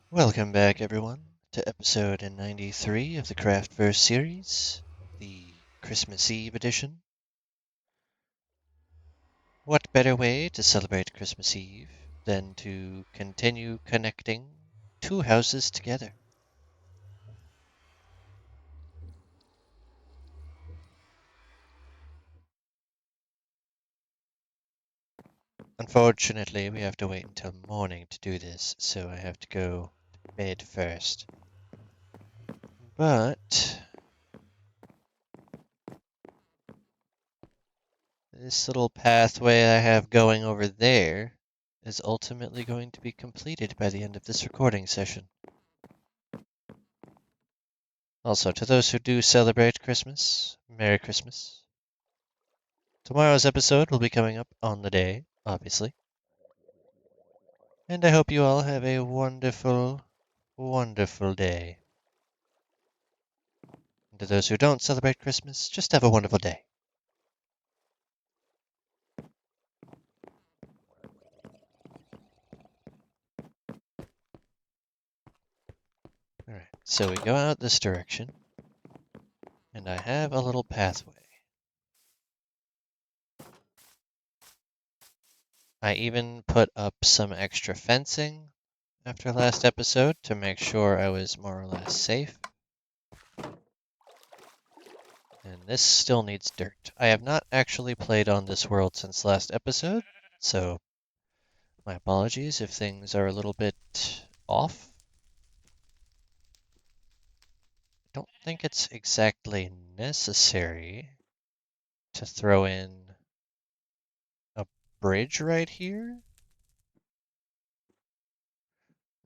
Welcome back, everyone, to episode 93 of the Craftverse series, the Christmas Eve edition. What better way to celebrate Christmas Eve than to continue connecting two houses together? Unfortunately, we have to wait until morning to do this, so I have to go to bed first. But this little pathway I have going over there is ultimately going to be completed by the end of this recording session. Also, to those who do celebrate Christmas, Merry Christmas. Tomorrow's episode will be coming up on the day, obviously. And I hope you all have a wonderful, wonderful day. And to those who don't celebrate Christmas, just have a wonderful day. Alright, so we go out this direction, and I have a little pathway. I even put up some extra fencing after last episode to make sure I was more or less safe. And this still needs dirt. I have not actually played on this world since last episode, so my apologies if things are a little bit off. I don't think it's exactly necessary to throw in a bridge right here.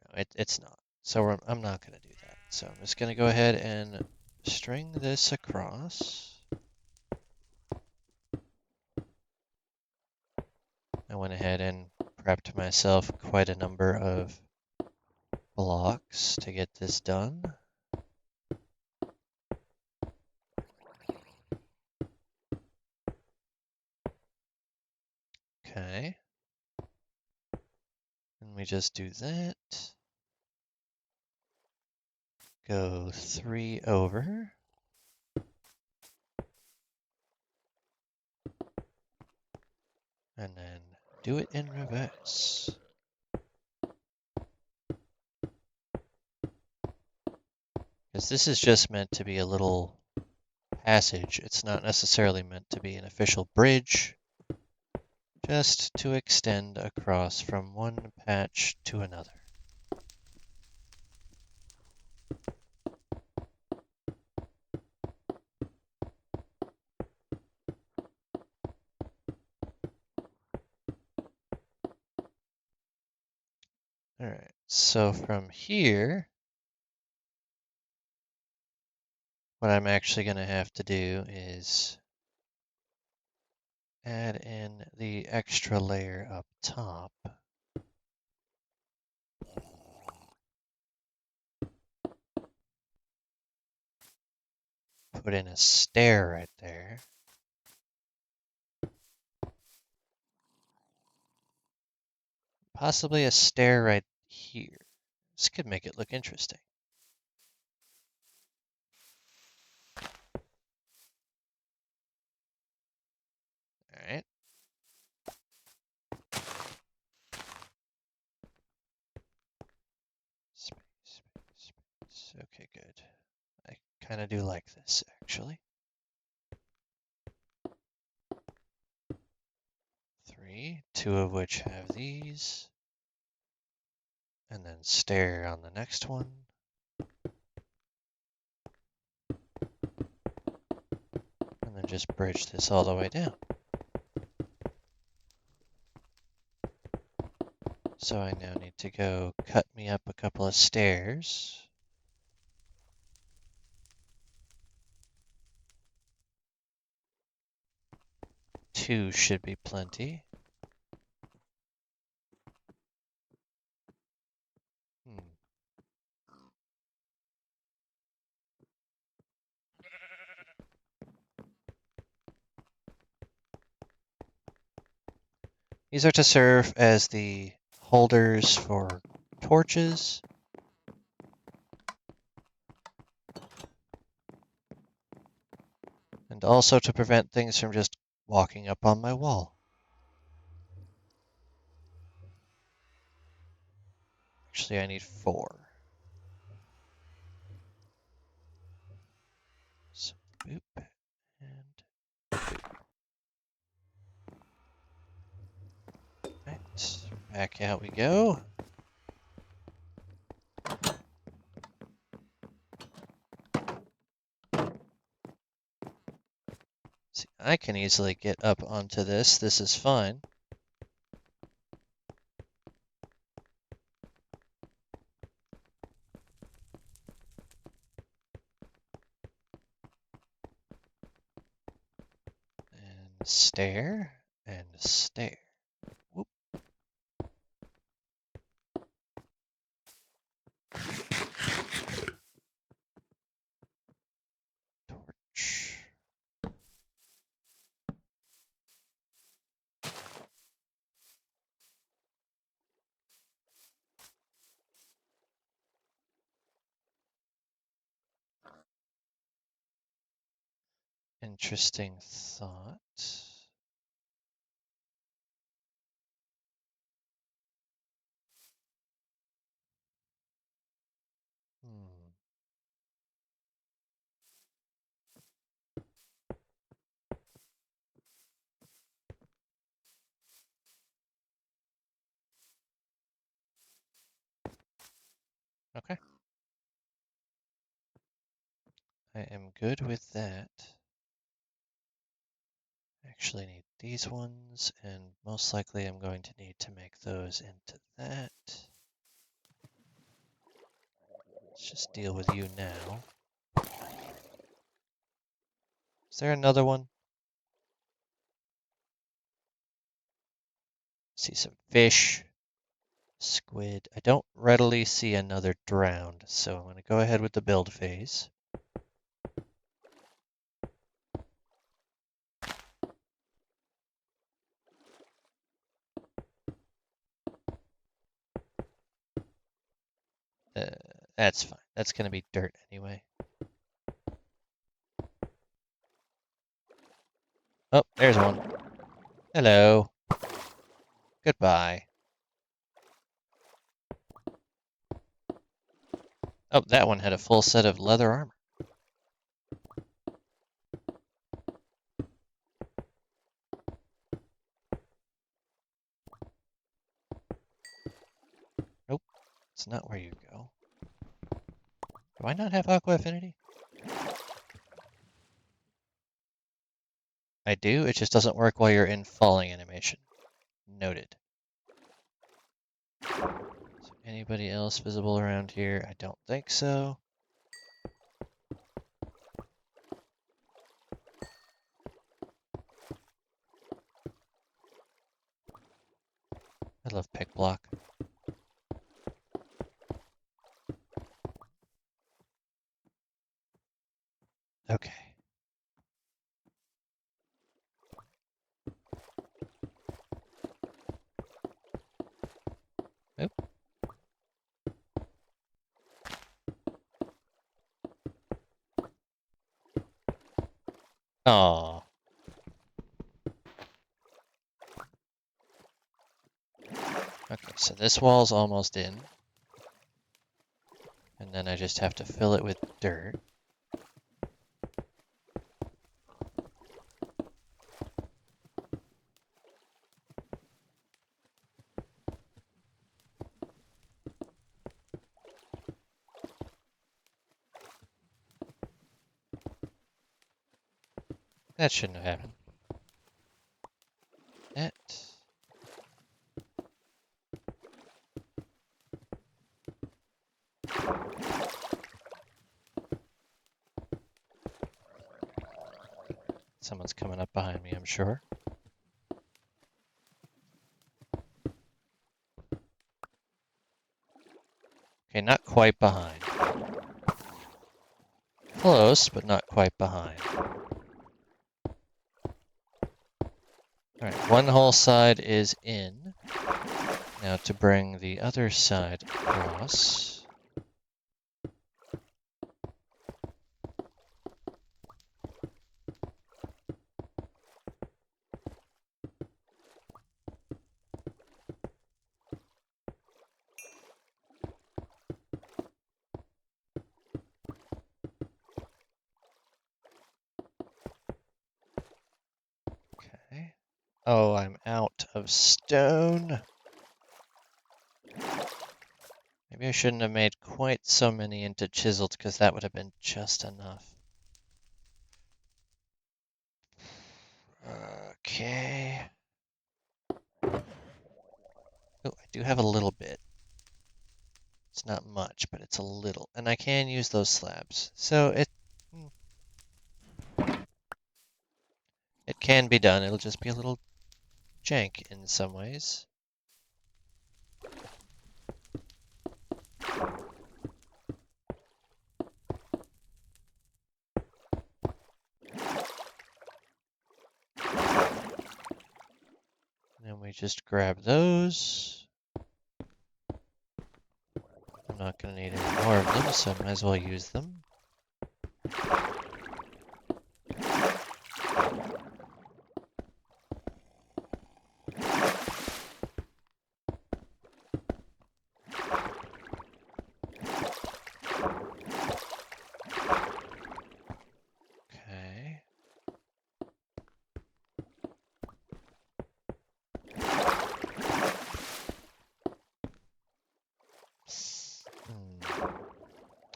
No, it's not. So I'm not going to do that. So I'm just going to go ahead and string this across. I went ahead and prepped myself quite a number of blocks to get this done. Okay. And we just do that. Go 3 over. And then do it in reverse. Because this is just meant to be a little passage. It's not necessarily meant to be an official bridge, just to extend across from one patch to another. Alright, so from here, what I'm actually going to have to do is add in the extra layer up top. Put in a stair right there. Possibly a stair right here. This could make it look interesting. Alright. Space. Okay, good. I kind of do like this, actually. 3, 2 of which have these. And then stair on the next one. And then just bridge this all the way down. So I now need to go cut me up a couple of stairs. Two should be plenty. These are to serve as the holders for torches And also to prevent things from just walking up on my wall. Actually, I need 4. So, boop, and boop. Right, back out we go. See, I can easily get up onto this. This is fine. And stair, and stair. Whoop. Torch. Interesting thought. Hmm. Okay. I am good with that. Actually need these ones, and most likely I'm going to need to make those into that. Let's just deal with you now. Is there another one? See some fish, squid. I don't readily see another drowned, so I'm going to go ahead with the build phase. That's fine. That's going to be dirt anyway. Oh, there's one. Hello. Goodbye. Oh, that one had a full set of leather armor. Nope, it's not where you go. Do I not have Aqua Affinity? I do, it just doesn't work while you're in falling animation. Noted. So anybody else visible around here? I don't think so. I love pick block. Okay. Oop. Aw. Okay, so this wall's almost in. And then I just have to fill it with dirt. That shouldn't have happened. That. Someone's coming up behind me, I'm sure. Okay, not quite behind. Close, but not quite behind. Alright, one whole side is in. Now to bring the other side across. Oh, I'm out of stone. Maybe I shouldn't have made quite so many into chiseled, because that would have been just enough. Okay. Oh, I do have a little bit. It's not much, but it's a little. And I can use those slabs. So it can be done. It'll just be a little jank in some ways. And we just grab those. I'm not going to need any more of them, so I might as well use them. Okay.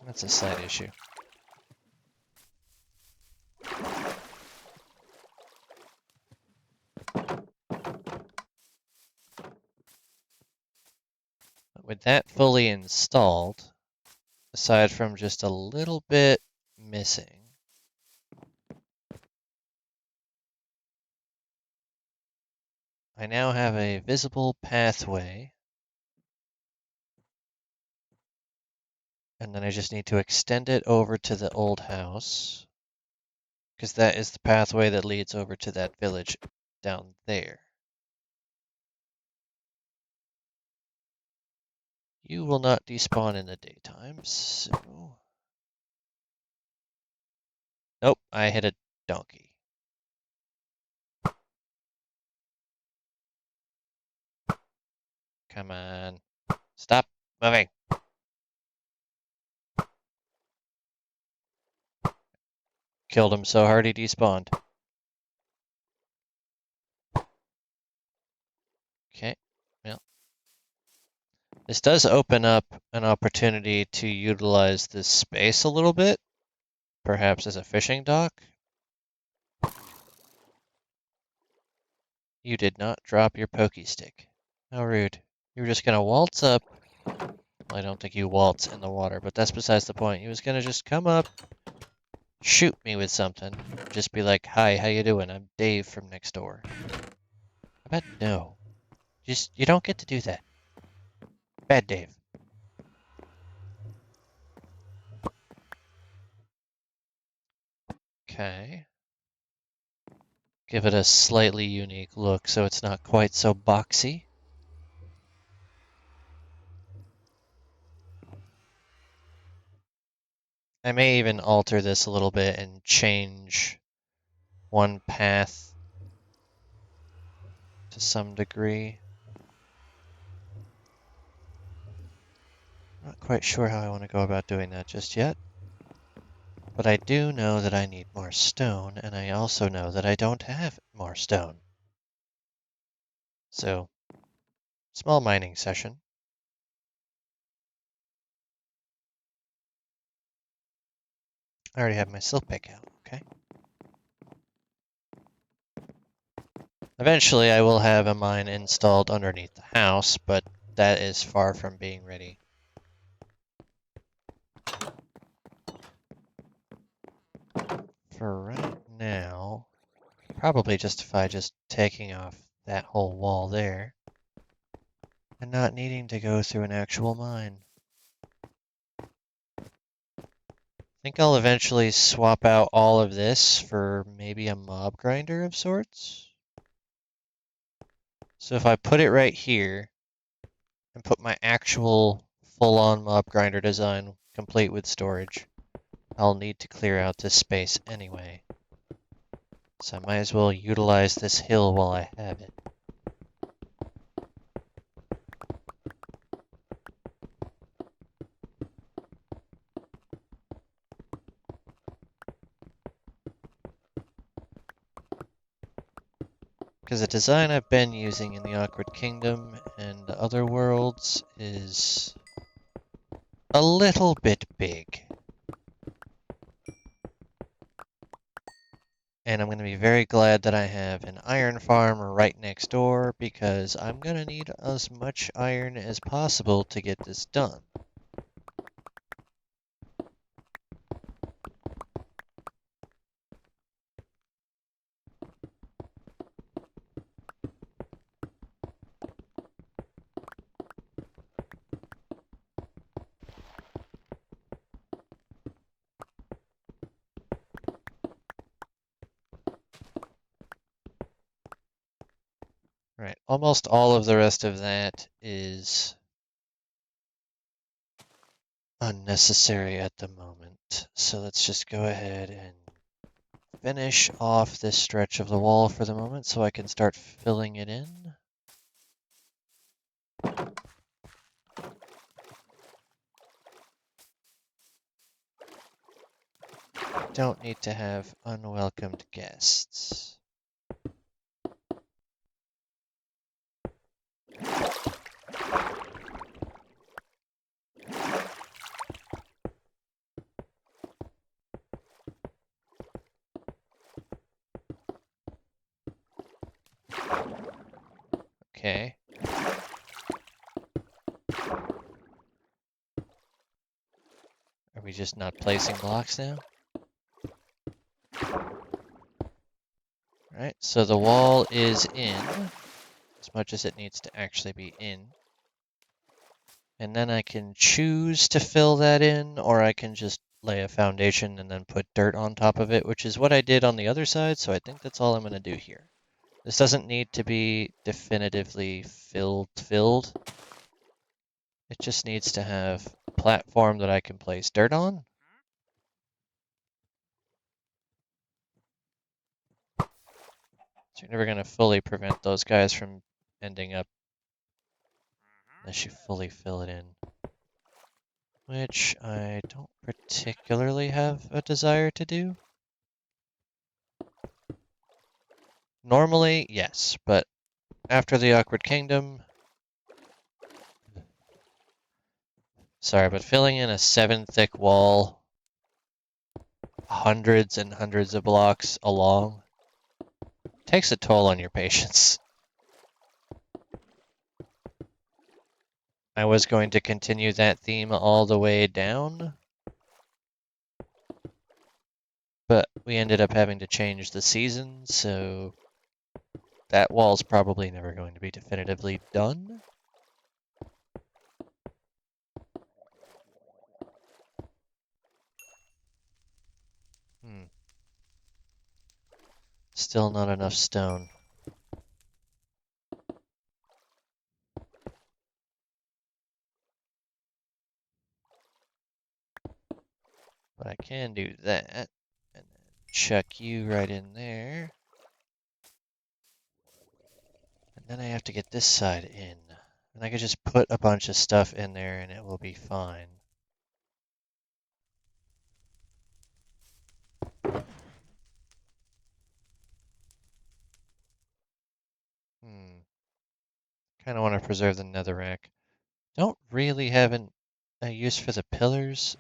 That's a side issue. With that fully installed, aside from just a little bit missing, I now have a visible pathway, and then I just need to extend it over to the old house, because that is the pathway that leads over to that village down there. You will not despawn in the daytime, so... Nope, I hit a donkey. Come on. Stop moving. Killed him so hard he despawned. Okay, well. This does open up an opportunity to utilize this space a little bit, perhaps as a fishing dock. You did not drop your pokey stick. How rude. You were just gonna waltz up. Well, I don't think you waltz in the water, but that's besides the point. He was gonna just come up, shoot me with something, just be like, "Hi, how you doing? I'm Dave from next door." I bet no. You don't get to do that. Bad Dave. Okay. Give it a slightly unique look so it's not quite so boxy. I may even alter this a little bit and change one path to some degree. Not quite sure how I want to go about doing that just yet. But I do know that I need more stone, and I also know that I don't have more stone. So, small mining session. I already have my silk pick out, okay? Eventually I will have a mine installed underneath the house, but that is far from being ready. For right now, probably justify just taking off that whole wall there and not needing to go through an actual mine. I think I'll eventually swap out all of this for maybe a mob grinder of sorts. So if I put it right here and put my actual full-on mob grinder design complete with storage, I'll need to clear out this space anyway. So I might as well utilize this hill while I have it. because the design I've been using in the Awkward Kingdom and other worlds is a little bit big. And I'm going to be very glad that I have an iron farm right next door because I'm going to need as much iron as possible to get this done. Right, almost all of the rest of that is unnecessary at the moment. So let's just go ahead and finish off this stretch of the wall for the moment so I can start filling it in. Don't need to have unwelcomed guests. Okay. Are we just not placing blocks now? Alright, so the wall is in as much as it needs to actually be in. And then I can choose to fill that in, or I can just lay a foundation and then put dirt on top of it, which is what I did on the other side, so I think that's all I'm going to do here. This doesn't need to be definitively filled. It just needs to have a platform that I can place dirt on. So you're never going to fully prevent those guys from ending up unless you fully fill it in. Which I don't particularly have a desire to do. Normally, yes, but after the Awkward Kingdom... Sorry, but filling in a 7-thick wall, hundreds and hundreds of blocks along, takes a toll on your patience. I was going to continue that theme all the way down, but we ended up having to change the season, so that wall's probably never going to be definitively done. Still not enough stone. But I can do that, and then chuck you right in there. And then I have to get this side in. And I could just put a bunch of stuff in there and it will be fine. Kind of want to preserve the netherrack. Don't really have a use for the pillars.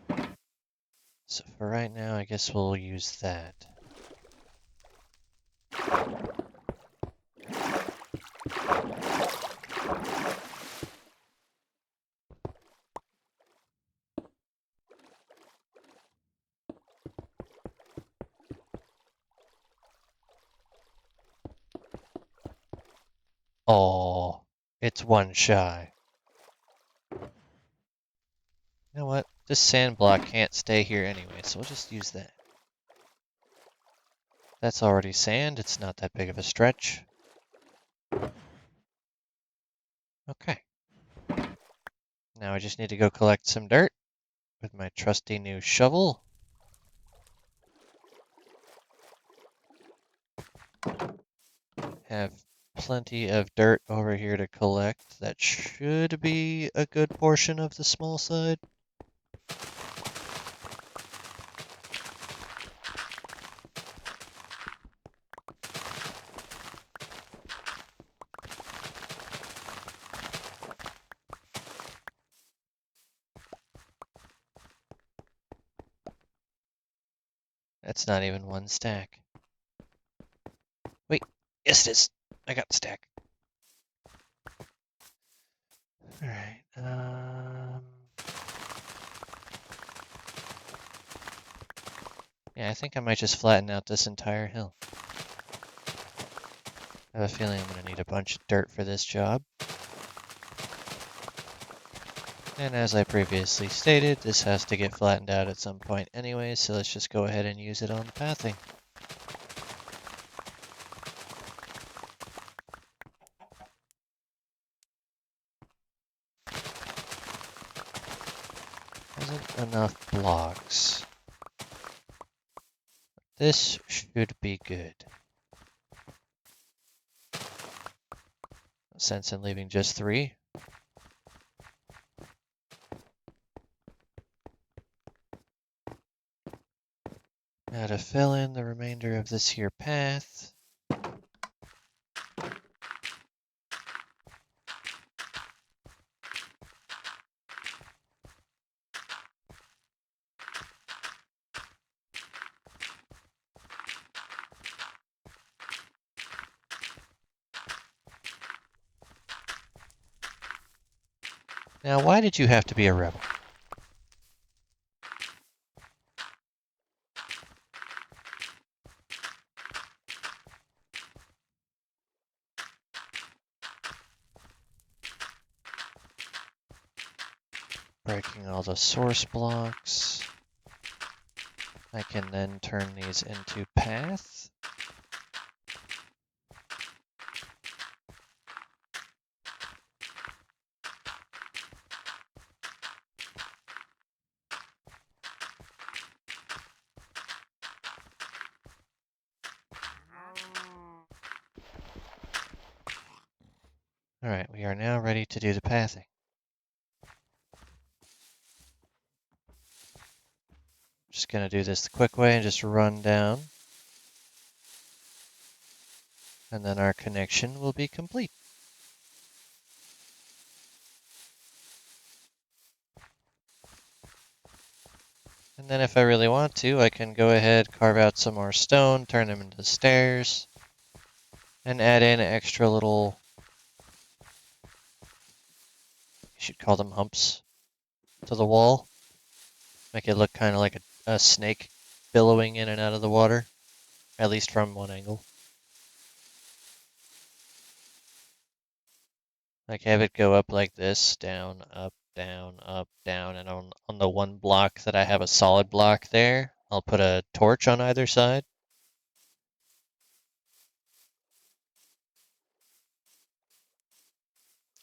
So for right now, I guess we'll use that. Oh, it's one shy. You know what? This sand block can't stay here anyway, so we'll just use that. That's already sand. It's not that big of a stretch. Okay. Now I just need to go collect some dirt with my trusty new shovel. Have plenty of dirt over here to collect. That should be a good portion of the small side. That's not even one stack. Wait, yes it is. I got the stack. Alright, yeah, I think I might just flatten out this entire hill. I have a feeling I'm going to need a bunch of dirt for this job. And as I previously stated, this has to get flattened out at some point anyway, so let's just go ahead and use it on the pathing. Isn't enough blocks. This should be good. No sense in leaving just 3. Now to fill in the remainder of this here path. Now, why did you have to be a rebel? Breaking all the source blocks. I can then turn these into path. Alright, we are now ready to do the pathing. Just gonna do this the quick way and just run down. And then our connection will be complete. And then if I really want to, I can go ahead, carve out some more stone, turn them into stairs, and add in extra little, you should call them humps, to the wall. Make it look kind of like a snake billowing in and out of the water, at least from one angle. Like have it go up like this, down, up, down, and on the one block that I have a solid block there, I'll put a torch on either side.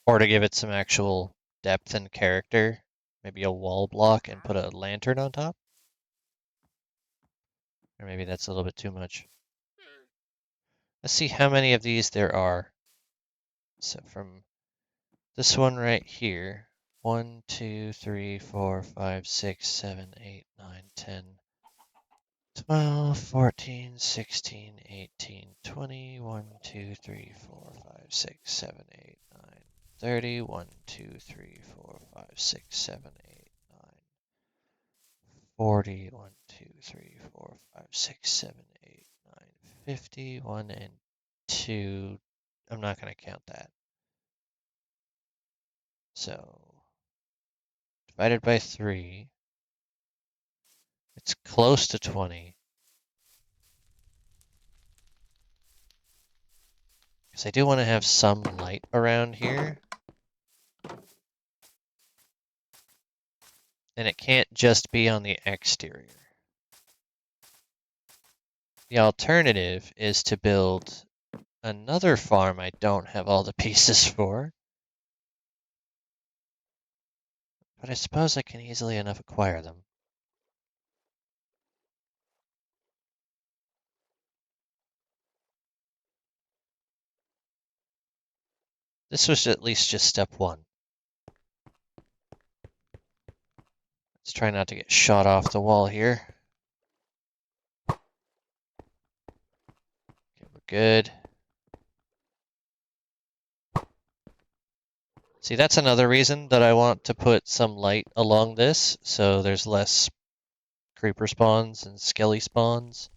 Or to give it some actual depth and character, maybe a wall block and put a lantern on top. Or maybe that's a little bit too much. Let's see how many of these there are. So from this one right here, 1, 2, 3, 4, 5, 6, 7, 8, 9, 10, 12, 14, 16, 18, 20, 1, 2, 3, 4, 5, 6, 7, 8, 9, 30, 1, 2, 3, 4, 5, 6, 7, 8, 9, 40, 1, 2, 3, 4, 5, 6, 7, 8, 9, 50, 1 and 2. I'm not going to count that. So divided by 3, it's close to 20. Because I do want to have some light around here. And it can't just be on the exterior. The alternative is to build another farm I don't have all the pieces for. But I suppose I can easily enough acquire them. This was at least just step 1. Let's try not to get shot off the wall here. Okay, we're good. See, that's another reason that I want to put some light along this, so there's less creeper spawns and skelly spawns.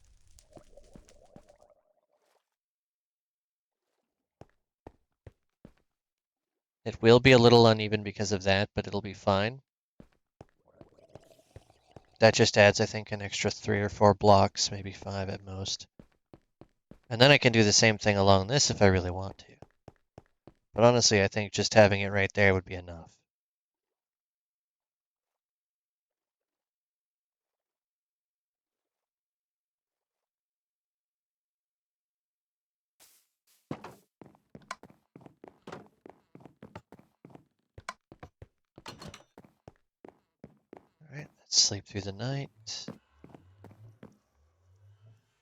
It will be a little uneven because of that, but it'll be fine. That just adds, I think, an extra 3 or 4 blocks, maybe 5 at most. And then I can do the same thing along this if I really want to. But honestly, I think just having it right there would be enough. Alright, let's sleep through the night.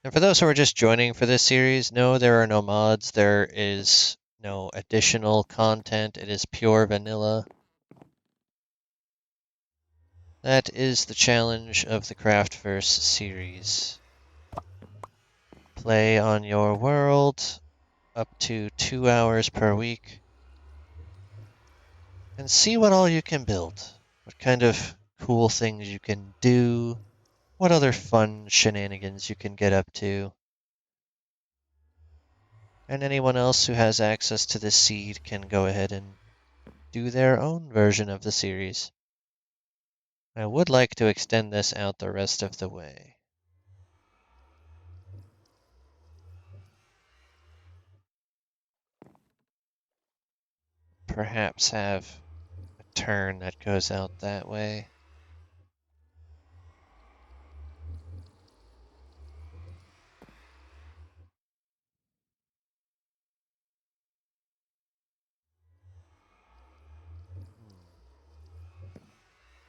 And for those who are just joining for this series, no, there are no mods. There is no additional content. It is pure vanilla. That is the challenge of the Craftverse series. Play on your world up to 2 hours per week and see what all you can build. What kind of cool things you can do. What other fun shenanigans you can get up to. And anyone else who has access to this seed can go ahead and do their own version of the series. I would like to extend this out the rest of the way. Perhaps have a turn that goes out that way.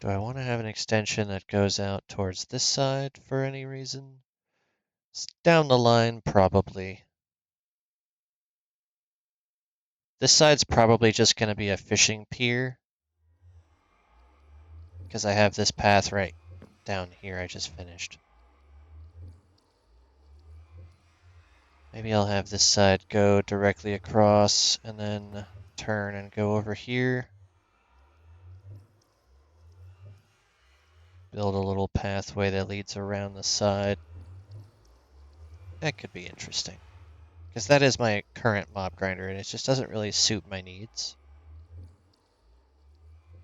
Do I want to have an extension that goes out towards this side for any reason? Down the line, probably. This side's probably just going to be a fishing pier, because I have this path right down here I just finished. Maybe I'll have this side go directly across and then turn and go over here. Build a little pathway that leads around the side. That could be interesting. Because that is my current mob grinder, and it just doesn't really suit my needs.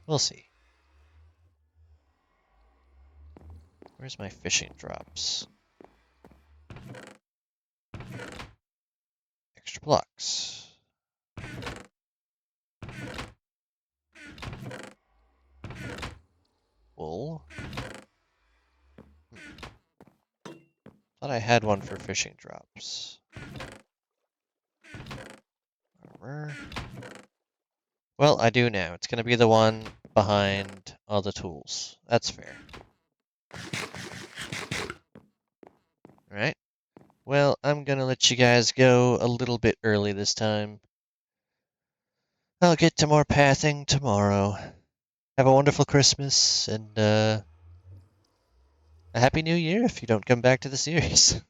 We'll see. Where's my fishing drops? Extra blocks. Wool. Thought I had one for fishing drops. Armor. Well, I do now. It's going to be the one behind all the tools. That's fair. Alright. Well, I'm going to let you guys go a little bit early this time. I'll get to more pathing tomorrow. Have a wonderful Christmas, and a Happy New Year if you don't come back to the series.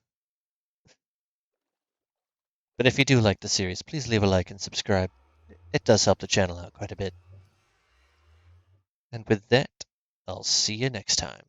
But if you do like the series, please leave a like and subscribe. It does help the channel out quite a bit. And with that, I'll see you next time.